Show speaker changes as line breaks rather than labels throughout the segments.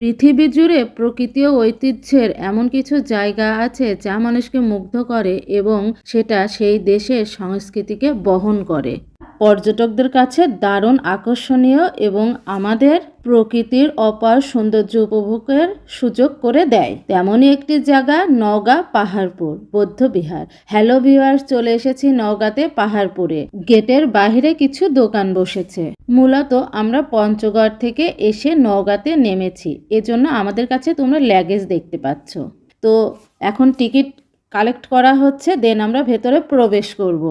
পৃথিবী জুড়ে প্রকৃতি ও ঐতিহ্যের এমন কিছু জায়গা আছে যা মানুষকে মুগ্ধ করে এবং সেটা সেই দেশের সংস্কৃতিকে বহন করে। পর্যটকদের কাছে দারুণ আকর্ষণীয় এবং আমাদের প্রকৃতির অপার সৌন্দর্য উপভোগের সুযোগ করে দেয়। তেমনই একটি জায়গা নওগাঁ পাহাড়পুর বৌদ্ধবিহার। হ্যালো ভিউয়ার্স, চলে এসেছি নওগাঁতে পাহাড়পুরে। গেটের বাইরে কিছু দোকান বসেছে। মূলত আমরা পঞ্চগড় থেকে এসে নওগাঁতে নেমেছি, এজন্য আমাদের কাছে তোমরা লাগেজ দেখতে পাচ্ছ। তো এখন টিকিট কালেক্ট করা হচ্ছে, দেন আমরা ভেতরে প্রবেশ করব।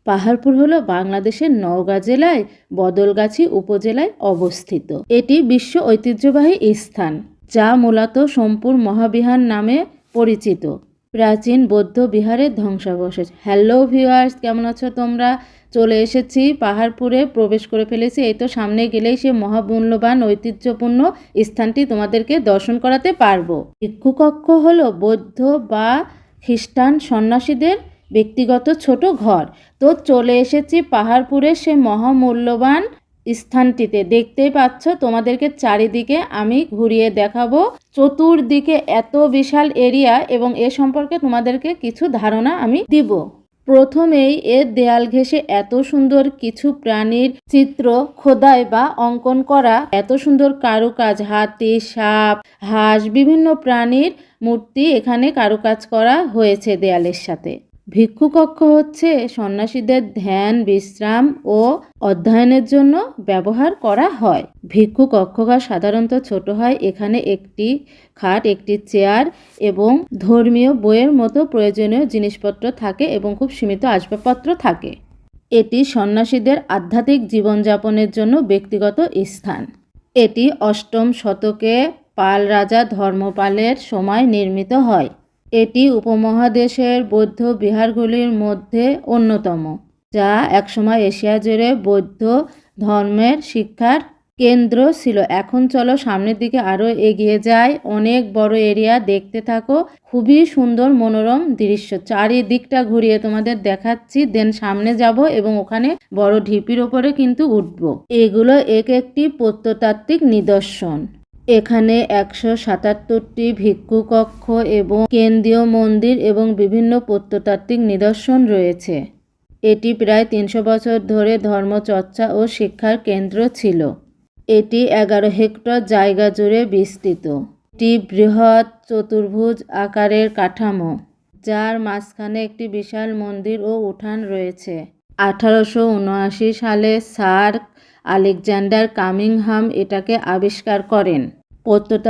পাহাড়পুর হলো বাংলাদেশের নওগাঁ জেলায় বদলগাছি উপজেলায় অবস্থিত। এটি বিশ্ব ঐতিহ্যবাহী স্থান যা মূলত সোমপুর মহাবিহার নামে পরিচিত। প্রাচীন বৌদ্ধ বিহারের ধ্বংসাবশেষ। হ্যালো ভিউয়ার্স, কেমন আছো তোমরা? চলে এসেছি পাহাড়পুরে, প্রবেশ করে ফেলেছি। এই তো সামনে গেলেই সে মহামূল্যবান ঐতিহ্যপূর্ণ স্থানটি তোমাদেরকে দর্শন করাতে পারবো। ভিক্ষুকক্ষ হলো বৌদ্ধ বা খ্রিস্টান সন্ন্যাসীদের ব্যক্তিগত ছোট ঘর। তো চলে এসেছি পাহাড়পুরের সে মহামূল্যবান স্থানটিতে। দেখতেই পাচ্ছ, তোমাদেরকে চারিদিকে আমি ঘুরিয়ে দেখাবো। চতুর্দিকে এত বিশাল এরিয়া এবং এ সম্পর্কে তোমাদেরকে কিছু ধারণা আমি দিব। প্রথমেই এর দেয়াল ঘেঁষে এত সুন্দর কিছু প্রাণীর চিত্র খোদাই বা অঙ্কন করা, এত সুন্দর কারুকাজ, হাতি, সাপ, হাঁস, বিভিন্ন প্রাণীর মূর্তি এখানে কারুকাজ করা হয়েছে দেয়ালের সাথে। ভিক্ষুকক্ষ হচ্ছে সন্ন্যাসীদের ধ্যান, বিশ্রাম ও অধ্যয়নের জন্য ব্যবহার করা হয়। ভিক্ষু কক্ষঘর সাধারণত ছোট হয়। এখানে একটি খাট, একটি চেয়ার এবং ধর্মীয় বইয়ের মতো প্রয়োজনীয় জিনিসপত্র থাকে এবং খুব সীমিত আসবাবপত্র থাকে। এটি সন্ন্যাসীদের আধ্যাত্মিক জীবনযাপনের জন্য ব্যক্তিগত স্থান। এটি অষ্টম শতকে পাল রাজা ধর্মপালের সময় নির্মিত হয়। এটি উপমহাদেশের বৌদ্ধ বিহারগুলির মধ্যে অন্যতম, যা একসময় এশিয়া জুড়ে বৌদ্ধ ধর্মের শিক্ষার কেন্দ্র ছিল। এখন চলো সামনের দিকে আরও এগিয়ে যাই। অনেক বড় এরিয়া, দেখতে থাকো। খুবই সুন্দর মনোরম দৃশ্য। চারিদিকটা ঘুরিয়ে তোমাদের দেখাচ্ছি, দেন সামনে যাব এবং ওখানে বড় ঢিপির ওপরে কিন্তু উঠব। এগুলো এক একটি প্রত্নতাত্ত্বিক নিদর্শন। এখানে 177টি ভিক্ষু কক্ষ এবং কেন্দ্রীয় মন্দির এবং বিভিন্ন প্রত্নতাত্ত্বিক নিদর্শন রয়েছে। এটি প্রায় 300 বছর ধরে ধর্মচর্চা ও শিক্ষার কেন্দ্র ছিল। এটি 11 হেক্টর জায়গা জুড়ে বিস্তৃত। এটি বৃহৎ চতুর্ভুজ আকারের কাঠামো, যার মাঝখানে একটি বিশাল মন্দির ও উঠান রয়েছে। 1879 সালে স্যার আলেকজান্ডার কামিংহাম এটাকে আবিষ্কার করেন। প্রত্নতাত্ত্বিক